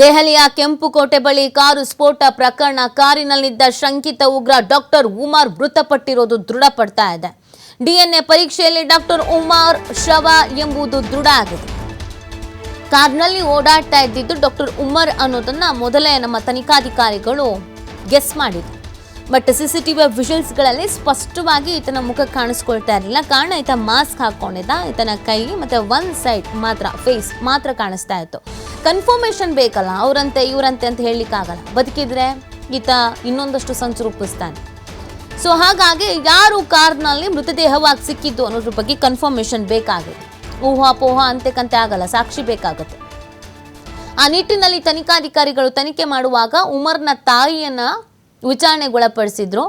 ದೆಹಲಿಯ ಕೆಂಪುಕೋಟೆ ಬಳಿ ಕಾರು ಸ್ಫೋಟ ಪ್ರಕರಣ. ಕಾರಿನಲ್ಲಿದ್ದ ಶಂಕಿತ ಉಗ್ರ ಡಾಕ್ಟರ್ ಉಮರ್ ಮೃತಪಟ್ಟಿರೋದು ದೃಢಪಡ್ತಾ ಇದೆ. ಡಿಎನ್ಎ ಪರೀಕ್ಷೆಯಲ್ಲಿ ಡಾಕ್ಟರ್ ಉಮರ್ ಶವ ಎಂಬುದು ದೃಢ ಆಗಿದೆ. ಕಾರ್ನಲ್ಲಿ ಓಡಾಡ್ತಾ ಇದ್ದಿದ್ದು ಡಾಕ್ಟರ್ ಉಮರ್ ಅನ್ನೋದನ್ನ ಮೊದಲೇ ನಮ್ಮ ತನಿಖಾಧಿಕಾರಿಗಳು ಗೆಸ್ ಮಾಡಿದ್ರು. ಬಟ್ ಸಿಸಿಟಿವಿ ವಿಜುವಲ್ಸ್ಗಳಲ್ಲಿ ಸ್ಪಷ್ಟವಾಗಿ ಈತನ ಮುಖ ಕಾಣಿಸ್ಕೊಳ್ತಾ ಇರಲಿಲ್ಲ. ಕಾರಣ ಈತ ಮಾಸ್ಕ್ ಹಾಕೊಂಡಿದ್ದ. ಈತನ ಕೈ ಮತ್ತೆ ಒನ್ ಸೈಡ್ ಮಾತ್ರ, ಫೇಸ್ ಮಾತ್ರ ಕಾಣಿಸ್ತಾ ಇತ್ತು. ಕನ್ಫರ್ಮೇಷನ್ ಬೇಕಲ್ಲ, ಅವರಂತೆ ಇವರಂತೆ ಅಂತ ಹೇಳಲಿಕ್ಕಾಗಲ್ಲ. ಬದುಕಿದ್ರೆ ಈತ ಇನ್ನೊಂದಷ್ಟು ಸಂಚು ರೂಪಿಸ್ತಾನೆ. ಸೊ ಹಾಗಾಗಿ ಯಾರು ಕಾರ್ನಲ್ಲಿ ಮೃತದೇಹವಾಗಿ ಸಿಕ್ಕಿದ್ದು ಅನ್ನೋದ್ರ ಬಗ್ಗೆ ಕನ್ಫರ್ಮೇಷನ್ ಬೇಕಾಗಿದೆ. ಊಹಾಪೋಹ ಅಂತೆಕಂತೆ ಆಗಲ್ಲ, ಸಾಕ್ಷಿ ಬೇಕಾಗುತ್ತೆ. ಆ ನಿಟ್ಟಿನಲ್ಲಿ ತನಿಖಾಧಿಕಾರಿಗಳು ತನಿಖೆ ಮಾಡುವಾಗ ಉಮರ್ನ ತಾಯಿಯನ್ನ ವಿಚಾರಣೆಗೊಳಪಡಿಸಿದ್ರು,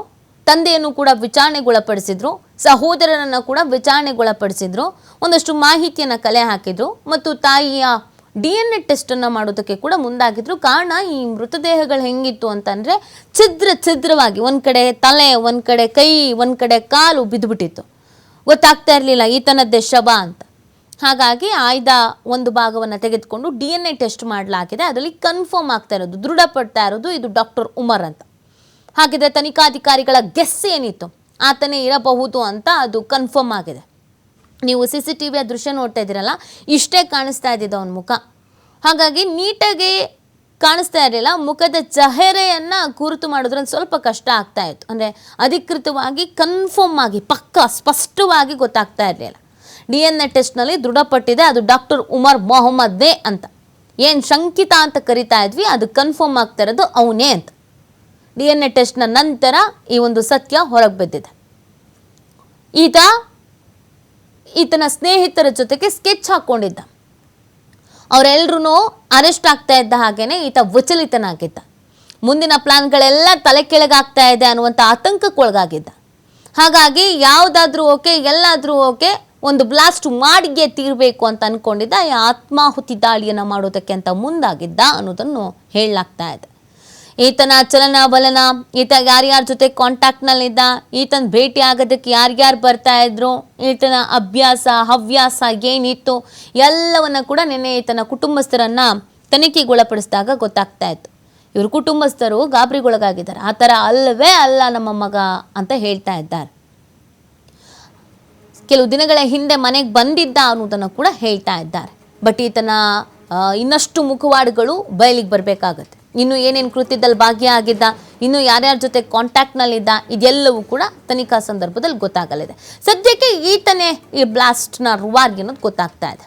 ತಂದೆಯನ್ನು ಕೂಡ ವಿಚಾರಣೆಗೊಳಪಡಿಸಿದ್ರು, ಸಹೋದರನನ್ನು ಕೂಡ ವಿಚಾರಣೆಗೊಳಪಡಿಸಿದ್ರು, ಒಂದಷ್ಟು ಮಾಹಿತಿಯನ್ನು ಕಲೆ ಹಾಕಿದ್ರು ಮತ್ತು ತಾಯಿಯ DNA ಟೆಸ್ಟನ್ನು ಮಾಡೋದಕ್ಕೆ ಕೂಡ ಮುಂದಾಗಿದ್ರು. ಕಾರಣ ಈ ಮೃತದೇಹಗಳು ಹೆಂಗಿತ್ತು ಅಂತಂದರೆ ಛಿದ್ರವಾಗಿ ಒಂದು ಕಡೆ ತಲೆ, ಒಂದು ಕಡೆ ಕೈ, ಒಂದು ಕಡೆ ಕಾಲು ಬಿದ್ದುಬಿಟ್ಟಿತ್ತು. ಗೊತ್ತಾಗ್ತಾ ಇರಲಿಲ್ಲ ಈತನದ್ದೇ ಶವ ಅಂತ. ಹಾಗಾಗಿ ಆಯ್ದ ಒಂದು ಭಾಗವನ್ನು ತೆಗೆದುಕೊಂಡು DNA ಟೆಸ್ಟ್ ಮಾಡಲಾಗಿದೆ. ಅದರಲ್ಲಿ ಕನ್ಫರ್ಮ್ ಆಗ್ತಾ ಇರೋದು, ದೃಢಪಡ್ತಾ ಇರೋದು ಇದು ಡಾಕ್ಟರ್ ಉಮರ್ ಅಂತ. ಹಾಗಿದ್ರೆ ತನಿಖಾಧಿಕಾರಿಗಳ ಗೆಸ್ ಏನಿತ್ತು, ಆತನೇ ಇರಬಹುದು ಅಂತ ಅದು ಕನ್ಫರ್ಮ್ ಆಗಿದೆ. ನೀವು CCTVಯ ದೃಶ್ಯ ನೋಡ್ತಾ ಇದ್ದೀರಲ್ಲ, ಇಷ್ಟೇ ಕಾಣಿಸ್ತಾ ಇದ್ದಿದ್ದು ಅವನ ಮುಖ. ಹಾಗಾಗಿ ನೀಟಾಗಿ ಕಾಣಿಸ್ತಾ ಇರಲಿಲ್ಲ. ಮುಖದ ಚಹರೆಯನ್ನು ಗುರುತು ಮಾಡೋದ್ರಲ್ಲಿ ಸ್ವಲ್ಪ ಕಷ್ಟ ಆಗ್ತಾ ಇತ್ತು. ಅಂದರೆ ಅಧಿಕೃತವಾಗಿ ಕನ್ಫರ್ಮ್ ಆಗಿ ಪಕ್ಕ ಸ್ಪಷ್ಟವಾಗಿ ಗೊತ್ತಾಗ್ತಾ ಇರಲಿಲ್ಲ. DNA ಟೆಸ್ಟ್ನಲ್ಲಿ ದೃಢಪಟ್ಟಿದೆ ಅದು ಡಾಕ್ಟರ್ ಉಮರ್ ಮೊಹಮ್ಮದ್ನೇ ಅಂತ. ಏನು ಶಂಕಿತ ಅಂತ ಕರಿತಾ ಇದ್ವಿ, ಅದು ಕನ್ಫರ್ಮ್ ಆಗ್ತಾ ಇರೋದು ಅವನೇ ಅಂತ. DNA ಟೆಸ್ಟ್ನ ನಂತರ ಈ ಒಂದು ಸತ್ಯ ಹೊರಗೆ ಬಿದ್ದಿದೆ. ಈತನ ಸ್ನೇಹಿತರ ಜೊತೆಗೆ ಸ್ಕೆಚ್ ಹಾಕ್ಕೊಂಡಿದ್ದ. ಅವರೆಲ್ಲರೂ ಅರೆಸ್ಟ್ ಆಗ್ತಾ ಇದ್ದ ಹಾಗೇನೆ ಈತ ವಿಚಲಿತನಾಗಿದ್ದ. ಮುಂದಿನ ಪ್ಲಾನ್ಗಳೆಲ್ಲ ತಲೆ ಕೆಳಗಾಗ್ತಾ ಇದೆ ಅನ್ನುವಂಥ ಆತಂಕಕ್ಕೆ ಒಳಗಾಗಿದ್ದ. ಹಾಗಾಗಿ ಯಾವುದಾದ್ರೂ ಓಕೆ, ಎಲ್ಲಾದರೂ ಓಕೆ, ಒಂದು ಬ್ಲಾಸ್ಟ್ ಮಾಡಿಗೆ ತೀರಬೇಕು ಅಂತ ಅಂದ್ಕೊಂಡಿದ್ದ. ಈ ಆತ್ಮಾಹುತಿ ದಾಳಿಯನ್ನು ಮಾಡೋದಕ್ಕೆ ಅಂತ ಮುಂದಾಗಿದ್ದ ಅನ್ನೋದನ್ನು ಹೇಳಲಾಗ್ತಾ ಇದೆ. ಈತನ ಚಲನವಲನ, ಈತ ಯಾರ್ಯಾರ ಜೊತೆ ಕಾಂಟ್ಯಾಕ್ಟ್ನಲ್ಲಿದ್ದ, ಈತನ ಭೇಟಿ ಆಗೋದಕ್ಕೆ ಯಾರ್ಯಾರು ಬರ್ತಾ ಇದ್ರು, ಈತನ ಅಭ್ಯಾಸ ಹವ್ಯಾಸ ಏನಿತ್ತು ಎಲ್ಲವನ್ನ ಕೂಡ ನಿನ್ನೆ ಈತನ ಕುಟುಂಬಸ್ಥರನ್ನ ತನಿಖೆಗೊಳಪಡಿಸಿದಾಗ ಗೊತ್ತಾಗ್ತಾ ಇತ್ತು. ಇವರು ಕುಟುಂಬಸ್ಥರು ಗಾಬರಿಗೊಳಗಾಗಿದ್ದಾರೆ. ಆ ಥರ ಅಲ್ಲವೇ ಅಲ್ಲ ನಮ್ಮ ಮಗ ಅಂತ ಹೇಳ್ತಾ ಇದ್ದಾರೆ. ಕೆಲವು ದಿನಗಳ ಹಿಂದೆ ಮನೆಗೆ ಬಂದಿದ್ದ ಅನ್ನೋದನ್ನು ಕೂಡ ಹೇಳ್ತಾ ಇದ್ದಾರೆ. ಬಟ್ ಈತನ ಇನ್ನಷ್ಟು ಮುಖವಾಡಗಳು ಬಯಲಿಗೆ ಬರಬೇಕಾಗತ್ತೆ. ಇನ್ನು ಏನೇನು ಕೃತ್ಯದಲ್ಲಿ ಭಾಗಿಯಾಗಿದ್ದ, ಇನ್ನು ಯಾರ್ಯಾರ ಜೊತೆ ಕಾಂಟ್ಯಾಕ್ಟ್ನಲ್ಲಿದ್ದ, ಇದೆಲ್ಲವೂ ಕೂಡ ತನಿಖಾ ಸಂದರ್ಭದಲ್ಲಿ ಗೊತ್ತಾಗಲಿದೆ. ಸದ್ಯಕ್ಕೆ ಈತನೇ ಈ ಬ್ಲಾಸ್ಟ್ನ ರೂವಾರಿ ಅನ್ನೋದು ಗೊತ್ತಾಗ್ತಾ ಇದೆ.